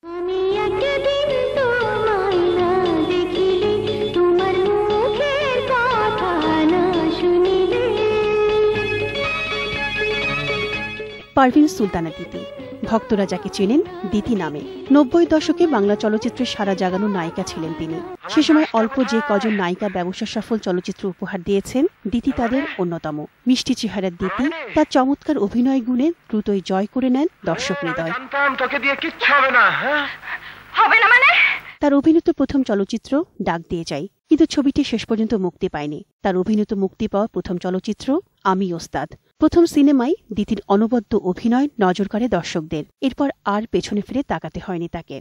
পারভিন সুলতানা দিতি, ভক্তরা যাকে চেনেন দিতি নামে। ৯০ দশকে বাংলা চলচ্চিত্রে সারা জাগানো নায়িকা ছিলেন তিনি। সে সময় অল্প যে কজন নায়িকা ব্যবসা সফল চলচ্চিত্র উপহার দিয়েছেন, দিতি তাদের অন্যতম। মিষ্টি চেহারার দিতি তার চমৎকার অভিনয় গুণে দ্রুতই জয় করে নেন দর্শক হৃদয়। তার অভিনীত প্রথম চলচ্চিত্র ডাক দিয়ে যাই, কিন্তু ছবিটি শেষ পর্যন্ত মুক্তি পায়নি। তার অভিনীত মুক্তি পাওয়া প্রথম চলচ্চিত্র আমি ওস্তাদ। প্রথম সিনেমায় দিতির অনবদ্য অভিনয় নজর কাড়ে দর্শকদের। এরপর আর পেছনে ফিরে তাকাতে হয়নি তাকে।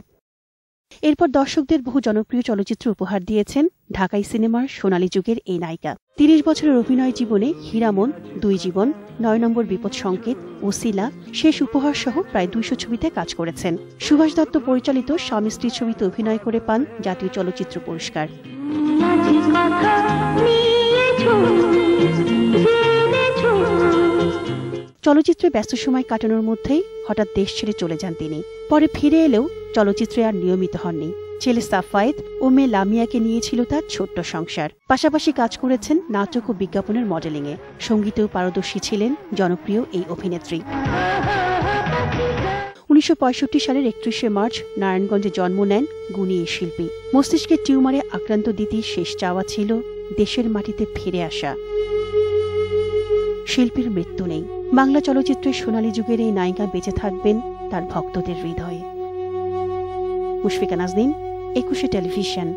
এরপর দর্শকদের বহু জনপ্রিয় চলচ্চিত্র উপহার দিয়েছেন ঢাকাই সিনেমার সোনালী যুগের এই নায়িকা। ৩০ বছরের অভিনয় জীবনে হীরামন, দুই জীবন, ৯ নম্বর বিপদ সংকেত, ওসিলা, শেষ উপহার সহ প্রায় ২০০ ছবিতে কাজ করেছেন। সুভাষ দত্ত পরিচালিত স্বামী স্ত্রী ছবিতে অভিনয় করে পান জাতীয় চলচ্চিত্র পুরস্কার। চলচ্চিত্রে ব্যস্ত সময় কাটানোর মধ্যেই হঠাৎ দেশ ছেড়ে চলে যান তিনি। পরে ফিরে এলেও চলচ্চিত্রে আর নিয়মিত হননি। ছেলে সাফায়েত ও মেয়ে লামিয়াকে নিয়েছিল তার ছোট্ট সংসার। পাশাপাশি কাজ করেছেন নাটক ও বিজ্ঞাপনের মডেলিংয়ে। সঙ্গীতেও পারদর্শী ছিলেন জনপ্রিয় এই অভিনেত্রী। ১৯৬৫ সালের ৩১শে মার্চ নারায়ণগঞ্জে জন্ম নেন গুণী এই শিল্পী। মস্তিষ্কের টিউমারে আক্রান্ত দিতির শেষ চাওয়া ছিল দেশের মাটিতে ফিরে আসা। শিল্পীর মৃত্যু নেই। বাংলা চলচ্চিত্রের সোনালী যুগের এই নায়িকা বেঁচে থাকবেন তার ভক্তদের হৃদয়ে। মুশফিকা নাজনীন, ২১শে টেলিভিশন।